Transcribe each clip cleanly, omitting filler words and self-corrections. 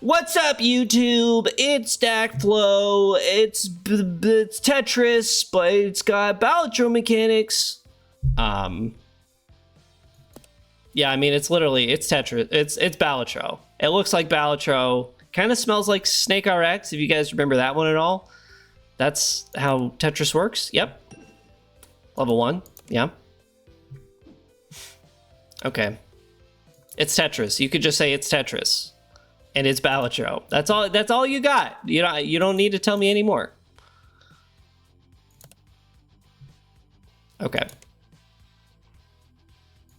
What's up, YouTube? It's Stackflow. It's Tetris, but it's got Balatro mechanics. Yeah, I mean, it's Tetris. It's Balatro. It looks like Balatro. Kind of smells like Snake RX, if you guys remember that one at all. That's how Tetris works. Yep. Level 1. Yeah. Okay. It's Tetris. You could just say it's Tetris. And it's Balatro. That's all you got. You don't need to tell me anymore. Okay.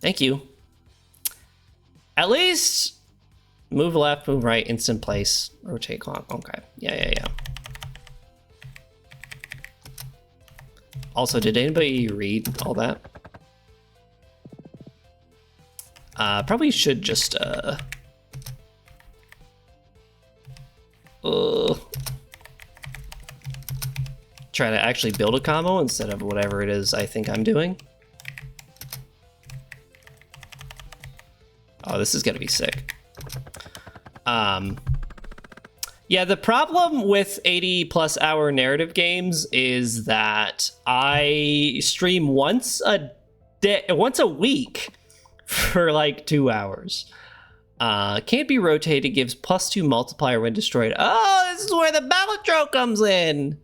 Thank you. At least move left, move right, instant place, rotate clock. Okay. Yeah. Also, did anybody read all that? Probably should just try to actually build a combo instead of whatever it is I think I'm doing. Oh, this is gonna be sick. Yeah, the problem with 80+ hour narrative games is that I stream once a week for like 2 hours. Can't be rotated, gives +2 multiplier when destroyed. Oh, this is where the Balatro comes in.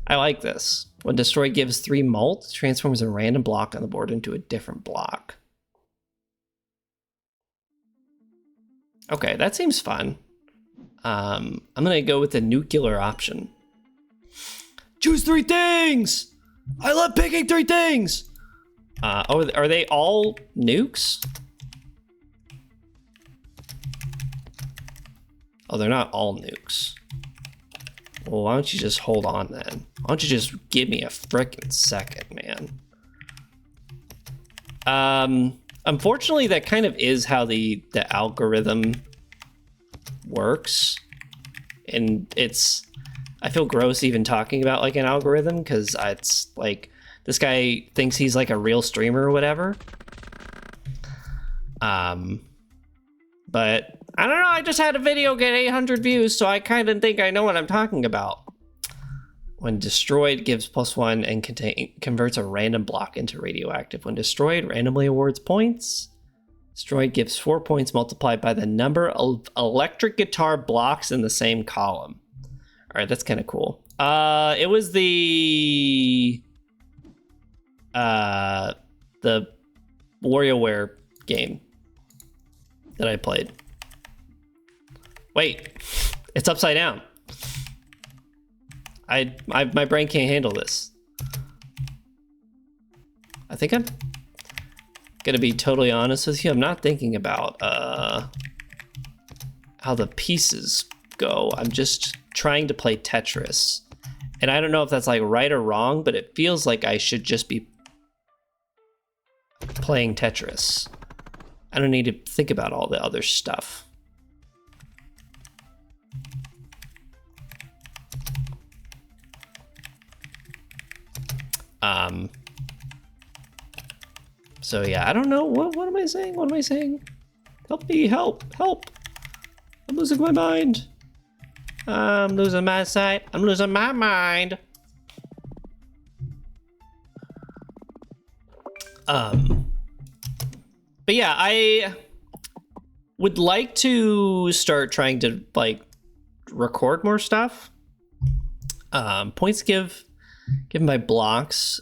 I like this. When destroyed, gives 3 mult, transforms a random block on the board into a different block. Okay, that seems fun. I'm gonna go with the nuclear option. Choose 3 things! I love picking 3 things! Oh, are they all nukes? Oh, they're not all nukes. Well, why don't you just hold on then? Why don't you just give me a frickin' second, man? Unfortunately, that kind of is how the algorithm works. And I feel gross even talking about like an algorithm because it's like, this guy thinks he's like a real streamer or whatever. But I don't know, I just had a video get 800 views, so I kind of think I know what I'm talking about. When destroyed, gives +1 and converts a random block into radioactive. When destroyed, randomly awards points. Destroyed gives 4 points multiplied by the number of electric guitar blocks in the same column. All right, that's kind of cool. It was the WarioWare game that I played. Wait, it's upside down. My brain can't handle this. I think I'm gonna be totally honest with you. I'm not thinking about how the pieces go. I'm just trying to play Tetris. And I don't know if that's like right or wrong, but it feels like I should just be playing Tetris. I don't need to think about all the other stuff. So yeah, I don't know. What am I saying? What am I saying? Help me, help. I'm losing my mind. I'm losing my sight. I'm losing my mind. But yeah, I would like to start trying to like record more stuff. Points given by blocks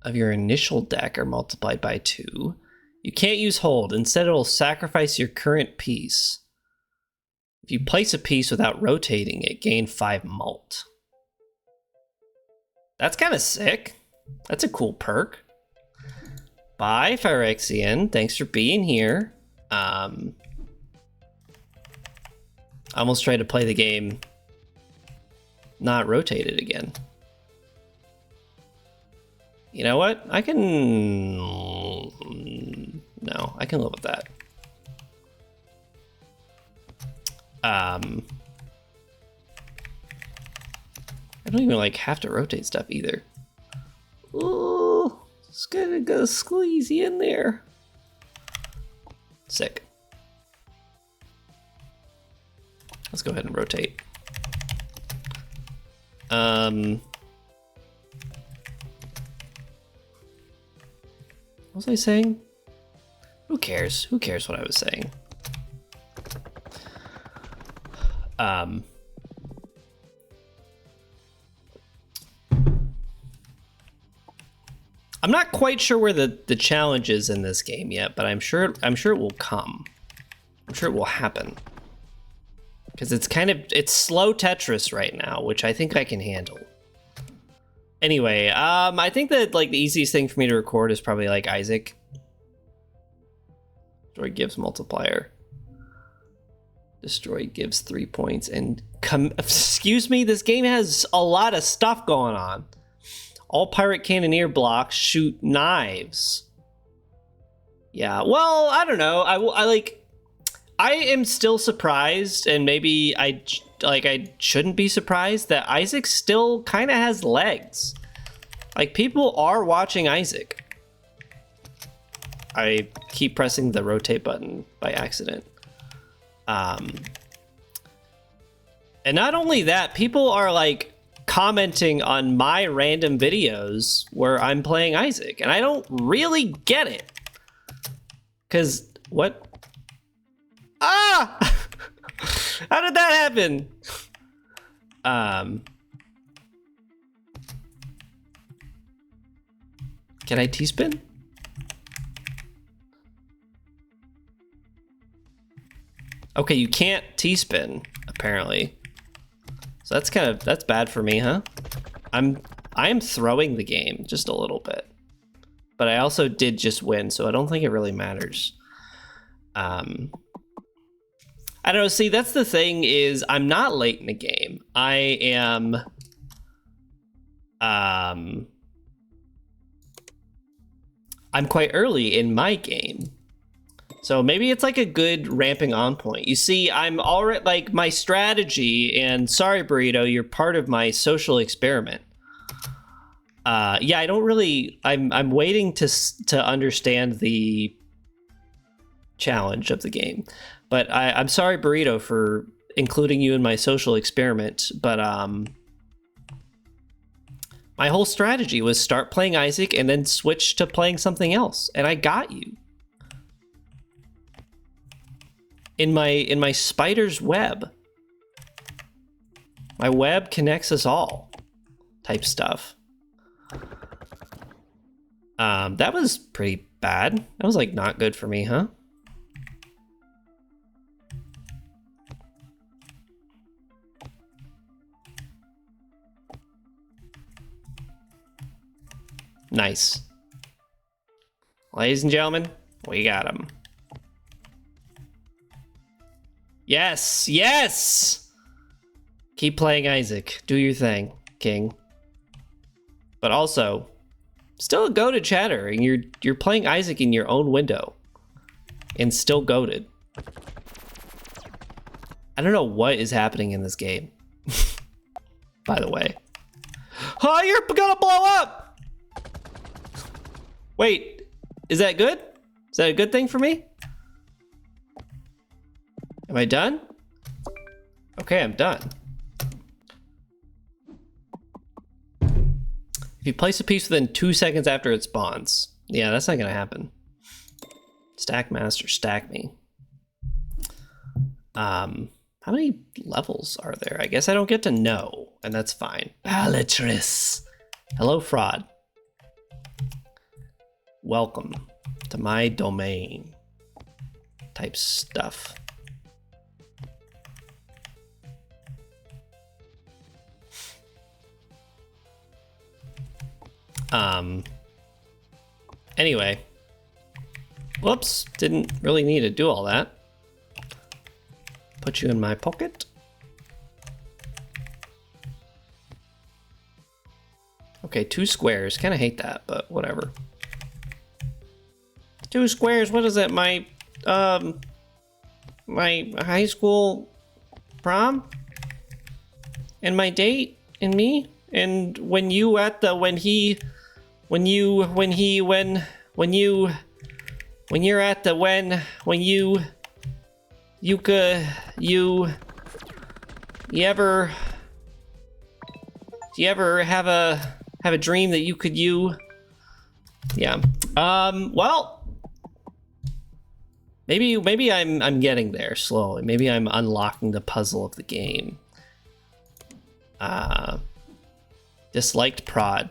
of your initial deck are multiplied by 2. You can't use hold. Instead, it'll sacrifice your current piece. If you place a piece without rotating it, gain 5 mult. That's kind of sick. That's a cool perk. Bye, Phyrexian. Thanks for being here. I almost tried to play the game not rotated again. You know what? I can live with that. I don't even like have to rotate stuff either. Ooh, it's gonna go squeezy in there. Sick. Let's go ahead and rotate. What was I saying? Who cares? Who cares what I was saying? I'm not quite sure where the challenge is in this game yet, but I'm sure it will come. I'm sure it will happen. Because it's slow Tetris right now, which I think I can handle. Anyway, I think that like the easiest thing for me to record is probably like Isaac. Destroy gives multiplier. Destroy gives 3 points, and excuse me, this game has a lot of stuff going on. All pirate cannoneer blocks shoot knives. Yeah, well, I don't know. I am still surprised, and maybe I shouldn't be surprised that Isaac still kind of has legs. Like, people are watching Isaac. I keep pressing the rotate button by accident. And not only that, people are like commenting on my random videos where I'm playing Isaac, and I don't really get it. Cause what? Ah! How did that happen? Can I T-spin? Okay, you can't T-spin, apparently. So that's bad for me, huh? I am throwing the game just a little bit. But I also did just win, so I don't think it really matters. I don't know, see, that's the thing is I'm not late in the game. I am I'm quite early in my game. So maybe it's like a good ramping on point. You see, I'm already like my strategy, and sorry, Burrito, you're part of my social experiment. Yeah, I don't really. I'm waiting to understand the challenge of the game, but I'm sorry, Burrito, for including you in my social experiment. But my whole strategy was start playing Isaac and then switch to playing something else, and I got you. In my spider's web. My web connects us all type stuff. That was pretty bad. That was like not good for me, huh? Nice. Ladies and gentlemen, we got him. Yes, yes! Keep playing Isaac. Do your thing, King. But also, still a goated chatter, and you're playing Isaac in your own window. And still goated. I don't know what is happening in this game. By the way. Oh, you're gonna blow up! Wait, is that good? Is that a good thing for me? Am I done? Okay, I'm done. If you place a piece within 2 seconds after it spawns. Yeah, that's not gonna happen. Stack master, stack me. How many levels are there? I guess I don't get to know, and that's fine. Balatro. Hello, fraud. Welcome to my domain. Type stuff. Anyway. Whoops, didn't really need to do all that. Put you in my pocket. Okay, 2 squares. Kind of hate that, but whatever. 2 squares, what is it? My high school prom? And my date? And me? And when you at the, when you're at the, You ever have a dream that you could yeah. Well, maybe I'm getting there slowly. Maybe I'm unlocking the puzzle of the game. Disliked prod.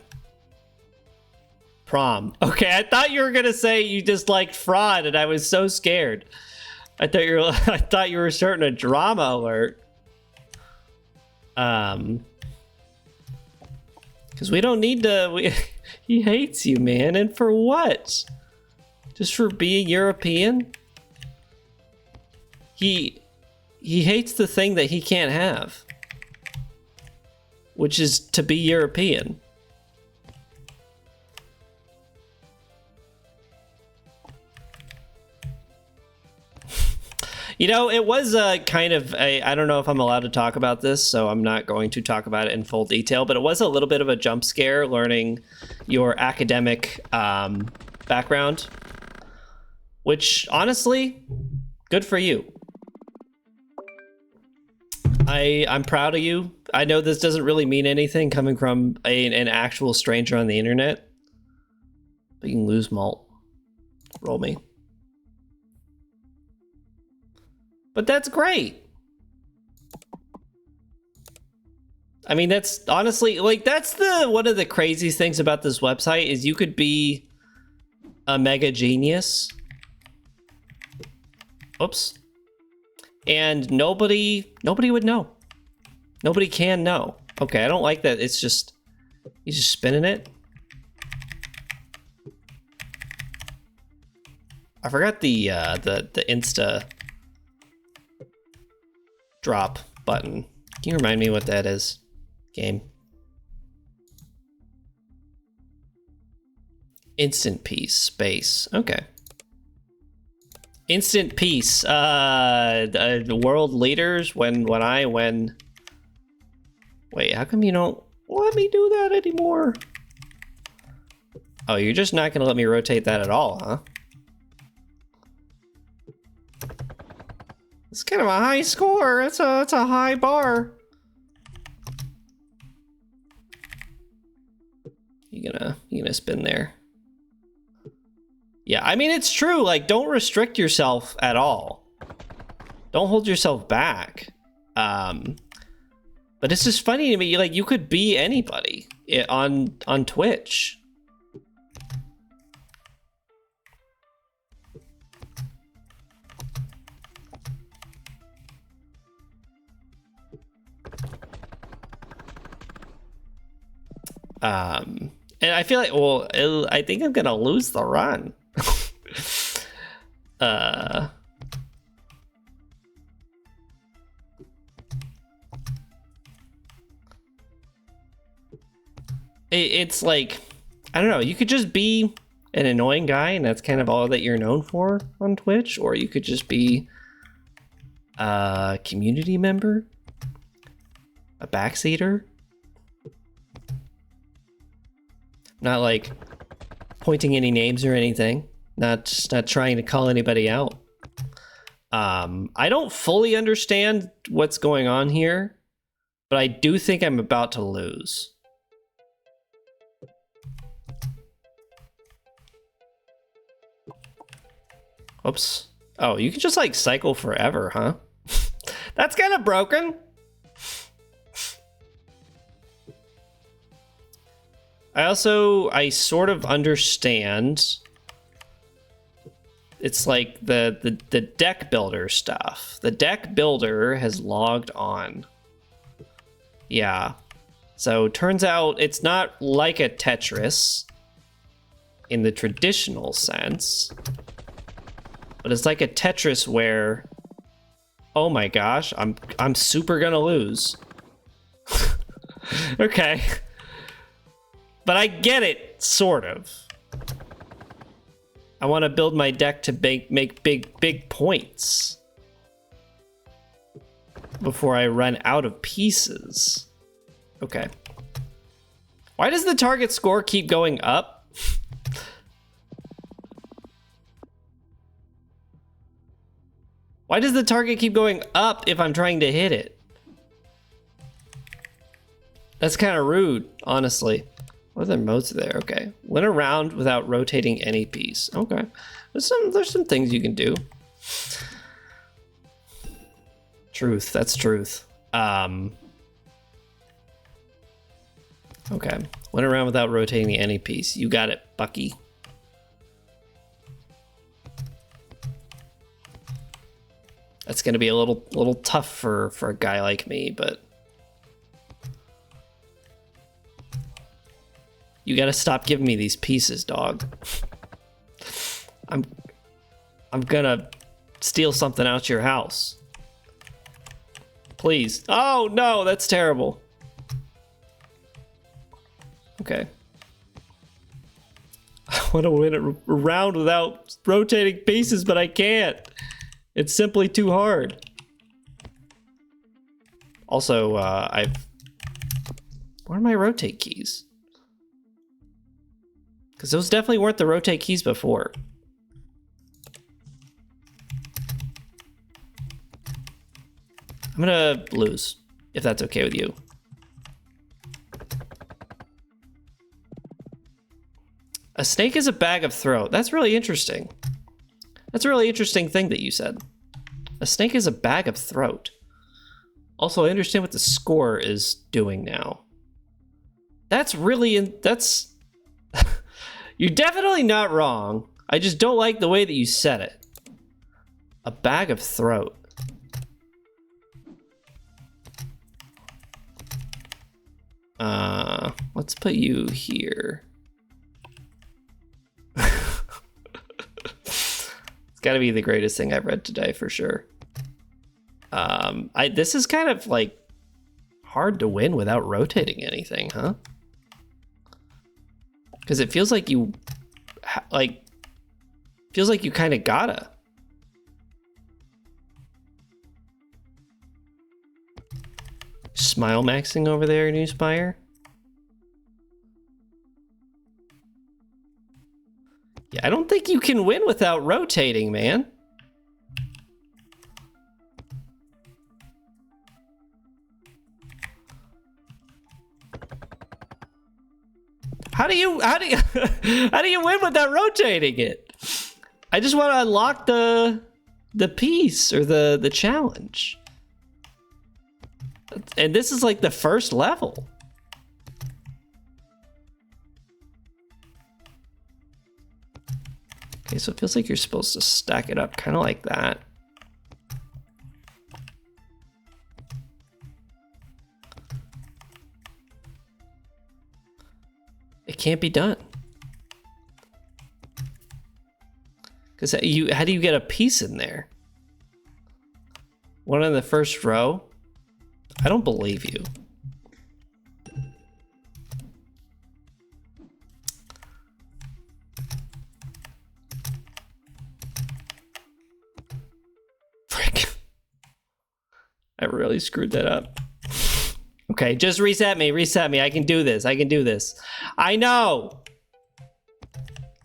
Prom. Okay, I thought you were gonna say you disliked fraud, and I was so scared. I thought you were starting a drama alert. Because we don't need to. He hates you, man, and for what? Just for being European? He hates the thing that he can't have, which is to be European. You know, it was a kind of I don't know if I'm allowed to talk about this, so I'm not going to talk about it in full detail, but it was a little bit of a jump scare learning your academic background, which honestly, good for you. I'm proud of you. I know this doesn't really mean anything coming from an actual stranger on the internet, but you can lose malt. Roll me. But that's great. I mean, that's honestly, like, that's one of the craziest things about this website is you could be a mega genius. Oops. And nobody would know. Nobody can know. Okay, I don't like that. It's just, he's just spinning it. I forgot the Insta drop button. Can you remind me what that is? Game. Instant peace, space. Okay. Instant peace. The world leaders when wait, how come you don't let me do that anymore? Oh, you're just not gonna let me rotate that at all, huh? It's kind of a high score. It's a high bar. You gonna spin there? Yeah, I mean, it's true. Like, don't restrict yourself at all. Don't hold yourself back. But it's just funny to me. Like, you could be anybody on Twitch. And I feel like, well, I think I'm gonna lose the run. It's like, I don't know, you could just be an annoying guy and that's kind of all that you're known for on Twitch, or you could just be a community member, a backseater. Not like pointing any names or anything. Not trying to call anybody out. I don't fully understand what's going on here, but I do think I'm about to lose. Oops. Oh, you can just like cycle forever, huh? That's kind of broken. I sort of understand. It's like the deck builder stuff. The deck builder has logged on. Yeah. So turns out it's not like a Tetris in the traditional sense, but it's like a Tetris where, oh my gosh, I'm super gonna lose. Okay. But I get it, sort of. I want to build my deck to make big points before I run out of pieces. Okay. Why does the target score keep going up? Why does the target keep going up if I'm trying to hit it? That's kind of rude, honestly. What other modes are there? Okay. Win around without rotating any piece. Okay. There's some things you can do. Truth. That's truth. Okay. Went around without rotating any piece. You got it, Bucky. That's gonna be a little tough for a guy like me, but you gotta stop giving me these pieces, dog. I'm gonna steal something out your house. Please. Oh no, that's terrible. Okay. I want to win it around without rotating pieces, but I can't. It's simply too hard. Also, where are my rotate keys? Because those definitely weren't the rotate keys before. I'm gonna lose, if that's okay with you. A snake is a bag of throat. That's really interesting. That's a really interesting thing that you said. A snake is a bag of throat. Also, I understand what the score is doing now. That's really... that's... You're definitely not wrong. I just don't like the way that you said it. A bag of throat. Let's put you here. It's got to be the greatest thing I've read today for sure. This is kind of like hard to win without rotating anything, huh? Because it feels like you kind of gotta. Smile maxing over there, Newspire. Yeah, I don't think you can win without rotating, man. How do you how do you win without rotating it? I just want to unlock the piece or the challenge. And this is like the first level. Okay, so it feels like you're supposed to stack it up kind of like that. It can't be done. Because how do you get a piece in there? One in the first row? I don't believe you. Frick. I really screwed that up. Okay, just reset me, I can do this, I know!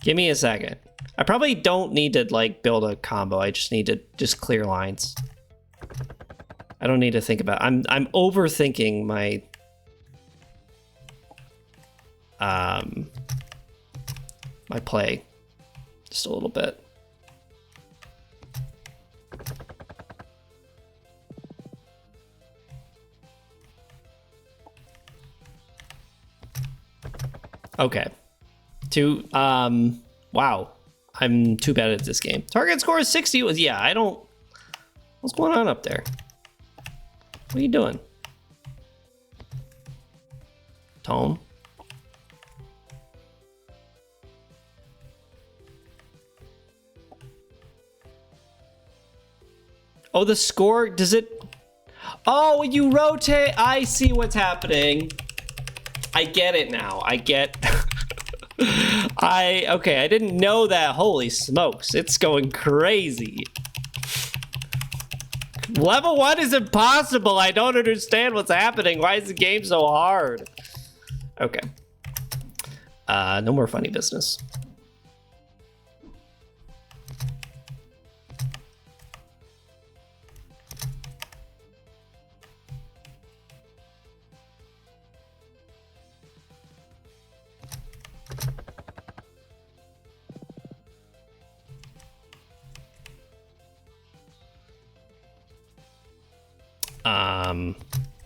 Give me a second. I probably don't need to like build a combo, I just need to clear lines. I don't need to think about it. I'm overthinking my my play just a little bit. Okay. Wow. I'm too bad at this game. Target score is 60. Yeah, I don't... What's going on up there? What are you doing? Tone? Oh, the score, does it... Oh, when you rotate, I see what's happening. I get it now. I get... Okay, I didn't know that. Holy smokes, it's going crazy. Level 1 is impossible. I don't understand what's happening. Why is the game so hard? Okay. No more funny business.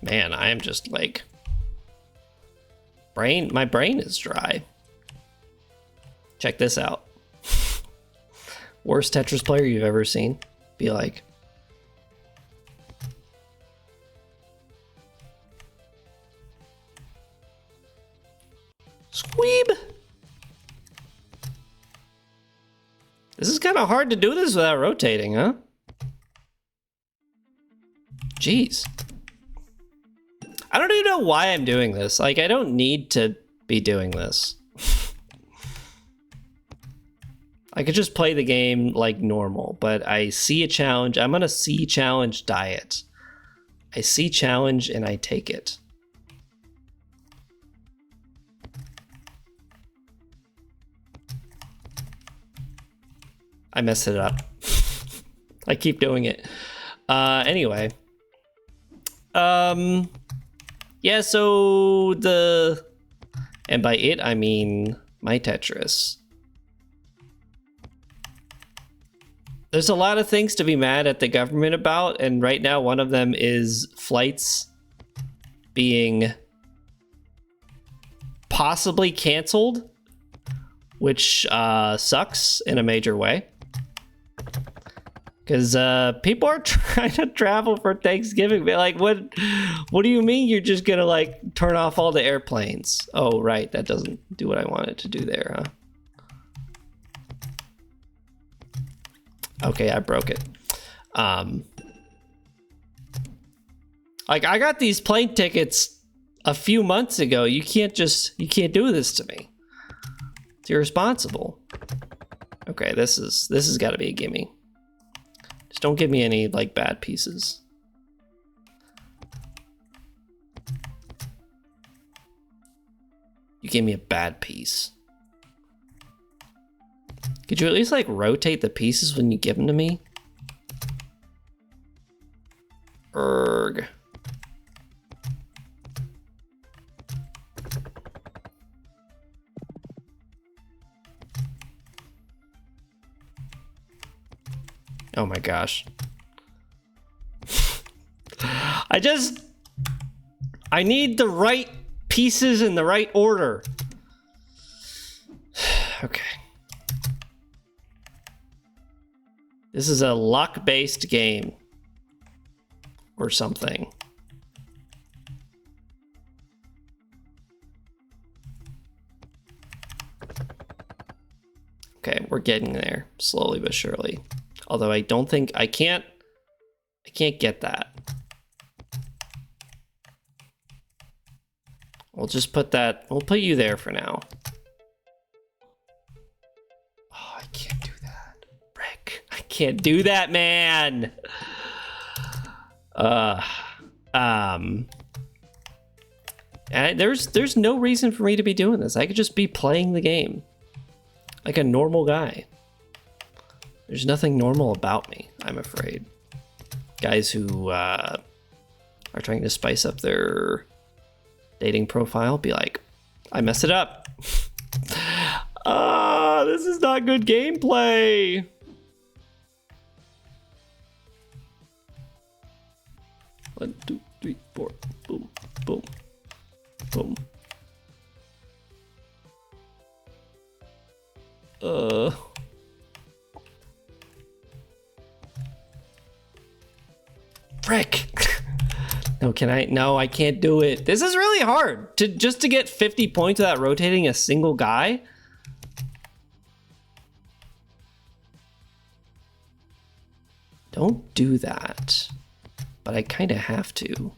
Man, I am just like my brain is dry. Check this out. Worst Tetris player you've ever seen. Be like. Squeeb. This is kind of hard to do this without rotating, huh? Jeez. I don't even know why I'm doing this. Like, I don't need to be doing this. I could just play the game like normal, but I see a challenge. I'm on a see challenge diet. I see challenge and I take it. I messed it up. I keep doing it. Anyway. Yeah, so and by it, I mean my Tetris. There's a lot of things to be mad at the government about, and right now one of them is flights being possibly canceled, which sucks in a major way. Because people are trying to travel for Thanksgiving. But like, what do you mean you're just gonna like turn off all the airplanes? Oh, right, that doesn't do what I want it to do there, huh? Okay, I broke it. Like, I got these plane tickets a few months ago. You can't do this to me. It's irresponsible. Okay, this has got to be a gimme. Just don't give me any like bad pieces. You gave me a bad piece. Could you at least like rotate the pieces when you give them to me? Erg. Oh my gosh. I need the right pieces in the right order. Okay. This is a luck-based game. Or something. Okay, we're getting there, slowly but surely. Although I don't think, I can't get that. We'll just put that, we'll put you there for now. Oh, I can't do that. Rick, I can't do that, man. And there's no reason for me to be doing this. I could just be playing the game like a normal guy. There's nothing normal about me, I'm afraid. Guys who are trying to spice up their dating profile be like, I messed it up. This is not good gameplay. One, two, three, four. Boom, boom, boom. Frick. No, can I? No, I can't do it. This is really hard to get 50 points without rotating a single guy. Don't do that. But I kind of have to.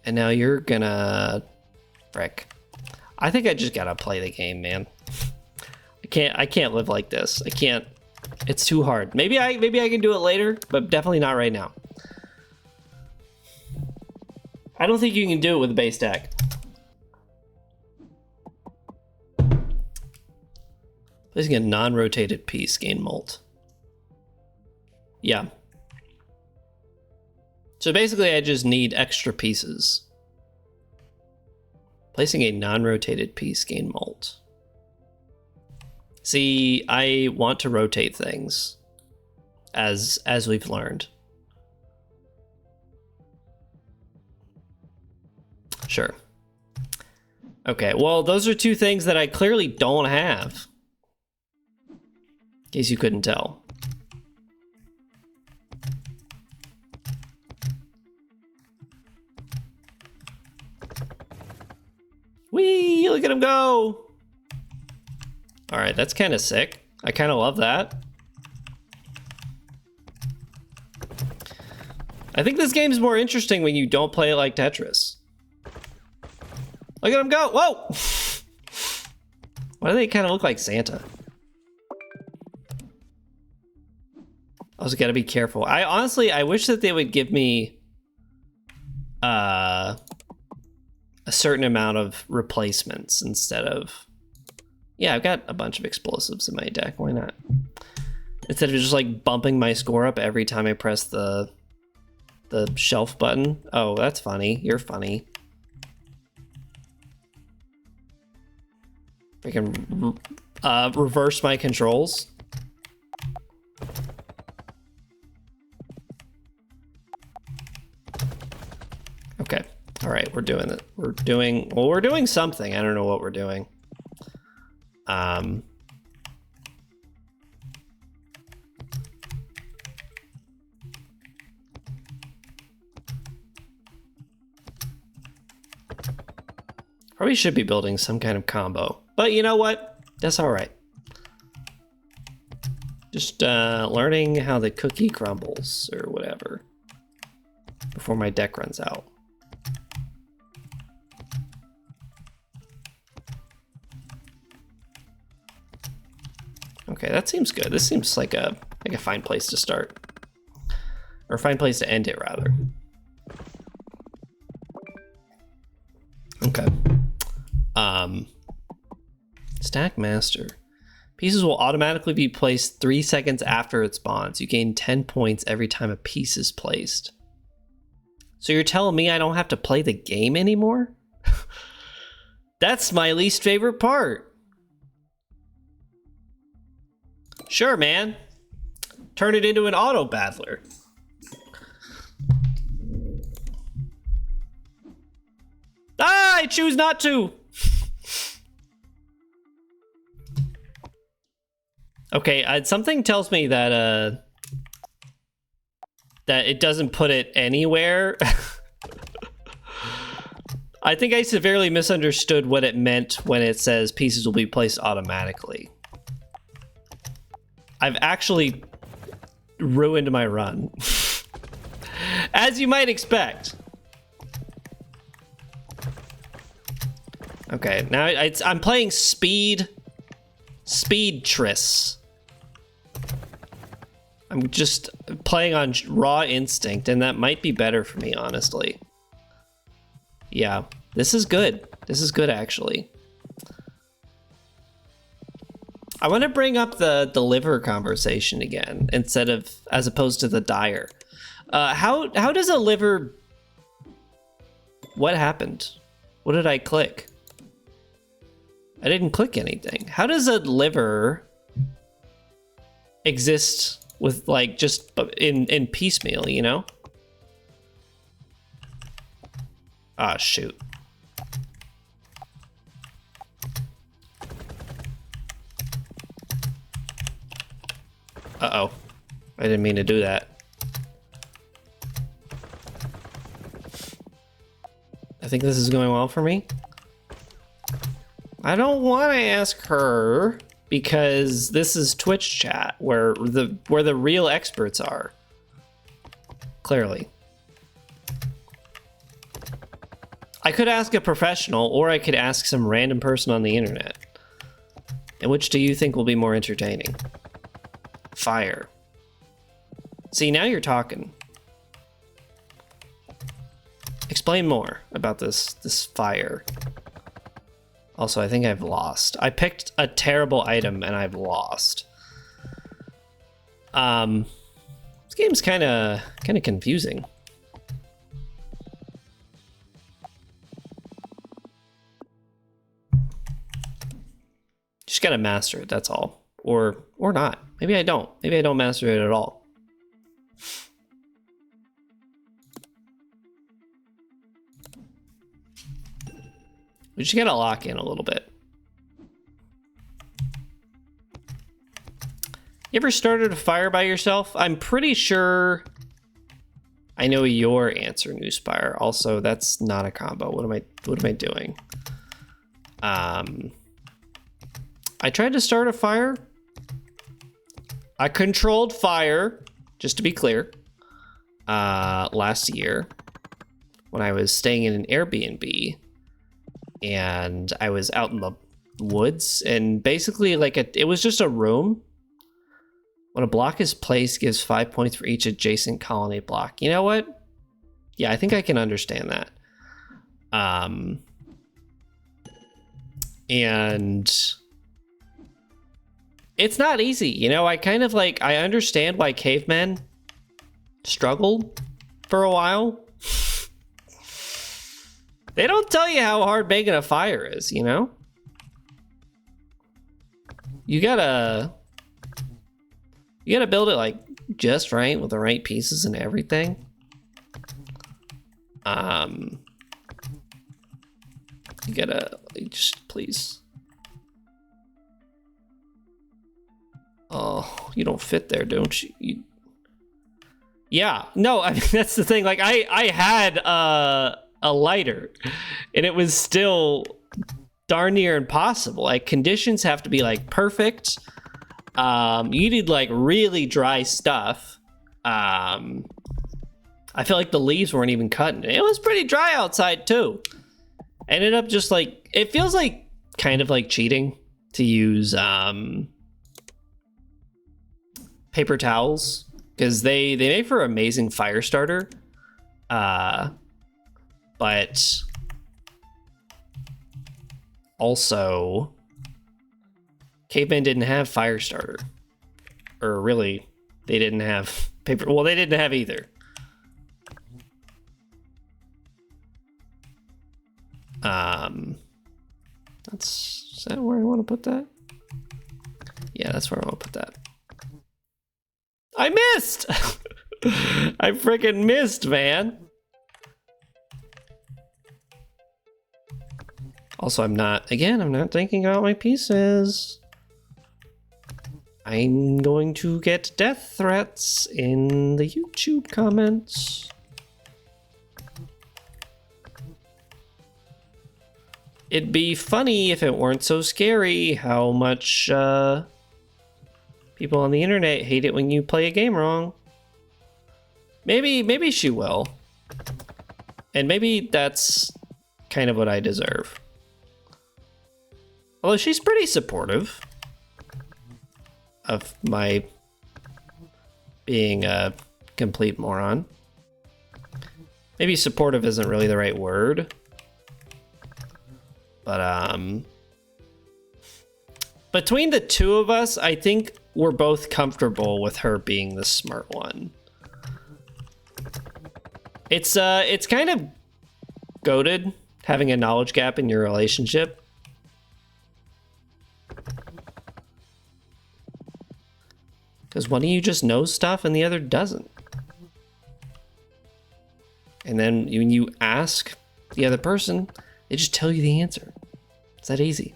And now you're gonna... Frick. I think I just gotta play the game, man. I can't live like this. I can't. It's too hard. Maybe I can do it later, but definitely not right now. I don't think you can do it with a base stack. Placing a non-rotated piece, gain molt. Yeah. So basically I just need extra pieces. Placing a non-rotated piece, gain molt. See, I want to rotate things, as we've learned. Sure. Okay, well, those are two things that I clearly don't have. In case you couldn't tell. Whee! Look at him go! Alright, that's kind of sick. I kind of love that. I think this game's more interesting when you don't play it like Tetris. Look at him go! Whoa! Why do they kind of look like Santa? Also gotta be careful. I wish that they would give me a certain amount of replacements instead of... Yeah, I've got a bunch of explosives in my deck. Why not? Instead of just like bumping my score up every time I press the shelf button. Oh, that's funny. You're funny. I can reverse my controls. Okay. All right, we're doing it. We're doing something. I don't know what we're doing. Probably should be building some kind of combo, but you know what? That's all right. Just learning how the cookie crumbles or whatever before my deck runs out. Okay, that seems good. This seems like a fine place to start. Or a fine place to end it, rather. Okay. Stack Master. Pieces will automatically be placed 3 seconds after it spawns. You gain 10 points every time a piece is placed. So you're telling me I don't have to play the game anymore? That's my least favorite part. Sure, man. Turn it into an auto battler. Ah, I choose not to. Okay, something tells me that that it doesn't put it anywhere. I think I severely misunderstood what it meant when it says pieces will be placed automatically. I've actually ruined my run. As you might expect. Okay, now I'm playing Speed Tris. I'm just playing on raw instinct, and that might be better for me, honestly. Yeah, this is good. This is good, actually. I want to bring up the liver conversation again, as opposed to the dyer. How does a liver... What happened? What did I click? I didn't click anything. How does a liver exist with, like, just in piecemeal, you know? Ah, shoot. Uh-oh. I didn't mean to do that. I think this is going well for me. I don't want to ask her because this is Twitch chat where the real experts are. Clearly. I could ask a professional, or I could ask some random person on the internet. And which do you think will be more entertaining? Fire. See, now you're talking. Explain more about this fire. Also, I think I've lost. I picked a terrible item and I've lost. This game's kind of confusing. Just gotta master it, that's all. Or not. Maybe I don't. Maybe I don't master it at all. We just gotta lock in a little bit. You ever started a fire by yourself? I'm pretty sure I know your answer, Newspire. Also, that's not a combo. What am I doing? I tried to start a fire. I controlled fire, just to be clear, last year when I was staying in an Airbnb. And I was out in the woods, and basically, like, it was just a room. When a block is placed, gives 5 points for each adjacent colony block. You know what? Yeah, I think I can understand that. And it's not easy, you know. I kind of like, I understand why cavemen struggled for a while. They don't tell you how hard making a fire is, you know? You gotta build it like just right with the right pieces and everything. You gotta just please. Oh, you don't fit there, don't you? Yeah, no, I mean, that's the thing. Like I had a lighter, and it was still darn near impossible. Like, conditions have to be like perfect. You need like really dry stuff. I feel like the leaves weren't even cutting. It was pretty dry outside too. I ended up just like, it feels like kind of like cheating to use paper towels, because they make for amazing fire starter. But also, cavemen didn't have fire starter, or really, they didn't have paper. Well, they didn't have either. Is that where I want to put that? Yeah, that's where I want to put that. I missed. I freaking missed, man. Also, I'm not thinking about my pieces. I'm going to get death threats in the YouTube comments. It'd be funny if it weren't so scary how much people on the internet hate it when you play a game wrong. Maybe she will. And maybe that's kind of what I deserve. Although she's pretty supportive of my being a complete moron. Maybe supportive isn't really the right word. But between the two of us, I think we're both comfortable with her being the smart one. It's kind of goated having a knowledge gap in your relationship. Because one of you just knows stuff and the other doesn't. And then when you ask the other person, they just tell you the answer. It's that easy.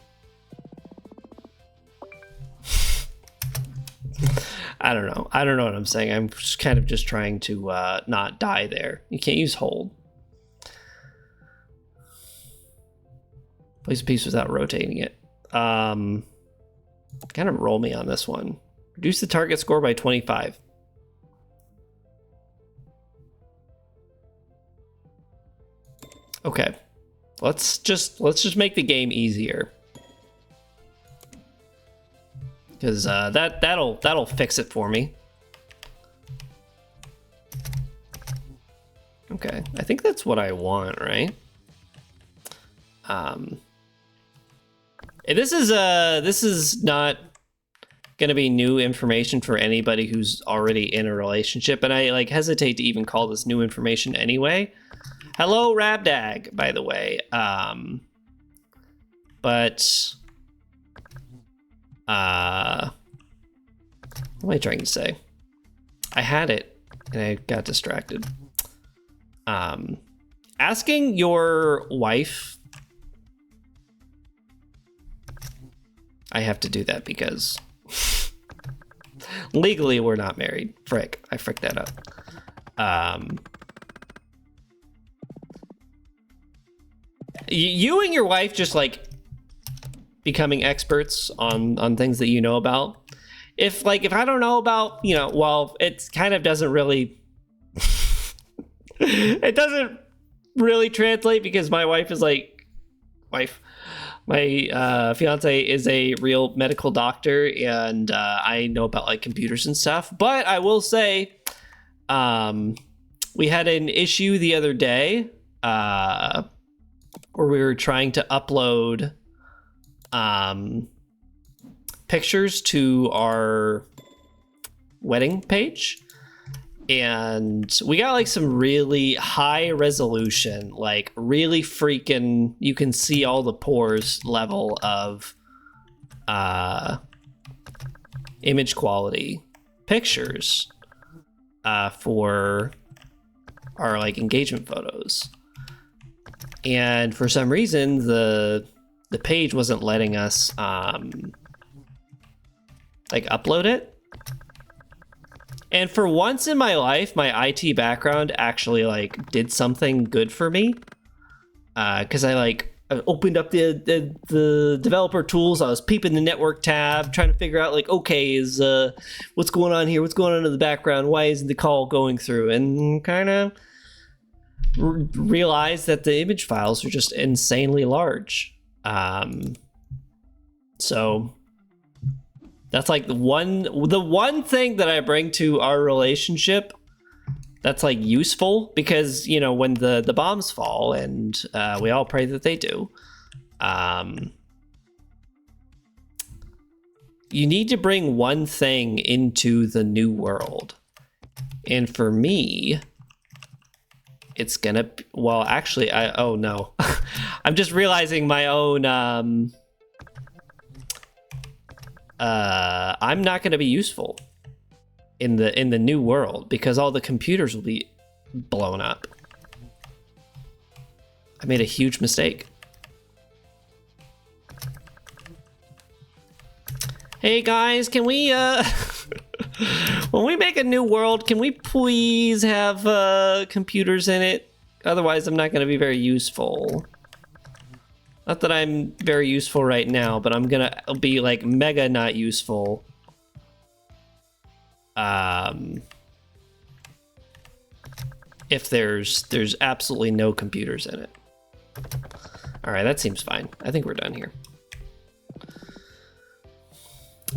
I don't know. I don't know what I'm saying. I'm just kind of just trying to not die there. You can't use hold. Place a piece without rotating it. Kind of roll me on this one. Reduce the target score by 25. Okay. Let's just make the game easier. Because that'll fix it for me. Okay, I think that's what I want, right? This is not gonna be new information for anybody who's already in a relationship, and I like hesitate to even call this new information anyway. Hello, Rabdag, by the way. But What am I trying to say? I had it and I got distracted. Asking your wife. I have to do that because legally we're not married. Frick, I fricked that up. You and your wife just like becoming experts on things that you know about. If I don't know about, well, it kind of doesn't really it doesn't really translate because my wife is my fiance is a real medical doctor, and I know about like computers and stuff. But I will say, we had an issue the other day where we were trying to upload pictures to our wedding page, and we got like some really high resolution, like really freaking, you can see all the pores level of image quality pictures for our like engagement photos. And for some reason the page wasn't letting us like upload it. And for once in my life, my IT background actually like did something good for me. Cause I opened up the developer tools. I was peeping the network tab, trying to figure out like, okay, is what's going on here? What's going on in the background? Why isn't the call going through? And kind of realized that the image files are just insanely large. So that's like the one thing that I bring to our relationship that's like useful, because when the bombs fall, and we all pray that they do, you need to bring one thing into the new world. And for me, it's gonna, well, actually, oh no, I'm just realizing my own, I'm not gonna be useful in the new world because all the computers will be blown up. I made a huge mistake. Hey guys, can we, when we make a new world, can we please have computers in it? Otherwise, I'm not going to be very useful. Not that I'm very useful right now, but I'm going to be like mega not useful. If there's absolutely no computers in it. All right, that seems fine. I think we're done here.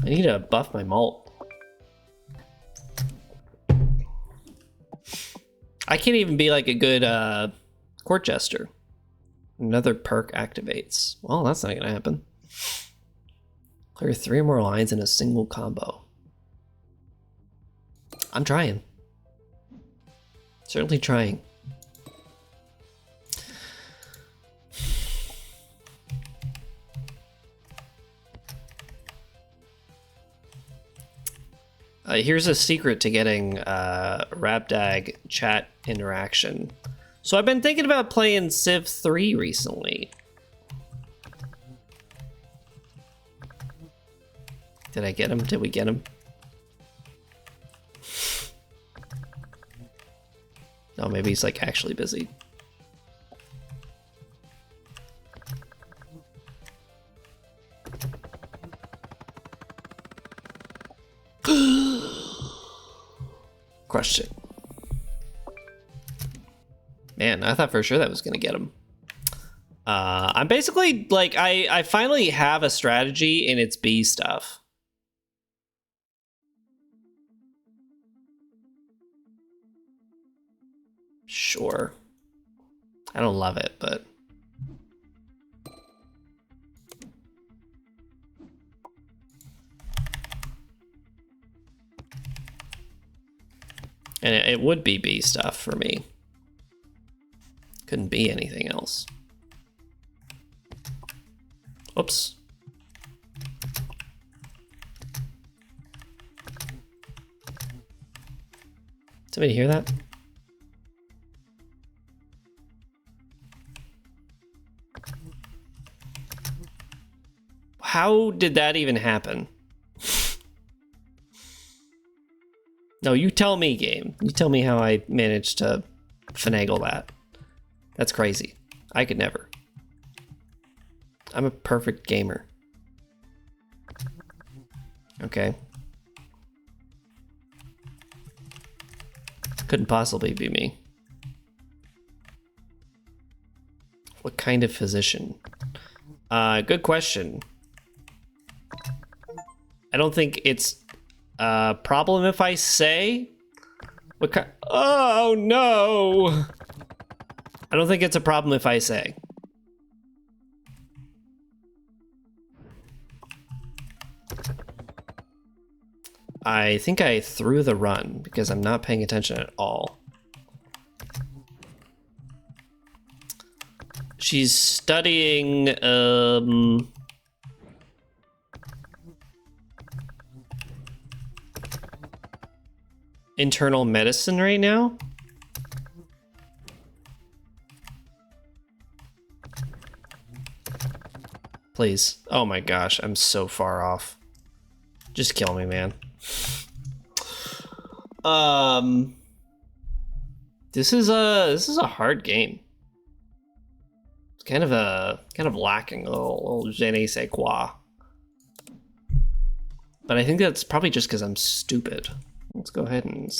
I need to buff my malt. I can't even be like a good court jester. Another perk activates. Well, that's not gonna happen. Clear 3 more lines in a single combo. I'm trying. Certainly trying. Here's a secret to getting Rabdag chat interaction. So I've been thinking about playing Civ 3 recently. Did I get him? Did we get him? Oh, maybe he's like actually busy. Question. Man, I thought for sure that was gonna get him. I'm basically like, I finally have a strategy, and it's B stuff. Sure. I don't love it, but and it would be B stuff for me. Couldn't be anything else. Oops. Somebody hear that? How did that even happen? No, you tell me, game. You tell me how I managed to finagle that. That's crazy. I could never. I'm a perfect gamer. Okay. Couldn't possibly be me. What kind of physician? Good question. I don't think it's a problem if I say. What kind? Oh no! I don't think it's a problem if I say. I think I threw the run because I'm not paying attention at all. She's studying internal medicine right now. Please. Oh my gosh, I'm so far off. Just kill me, man. This is a hard game. It's kind of lacking a little je ne sais quoi. But I think that's probably just because I'm stupid. Let's go ahead and slide.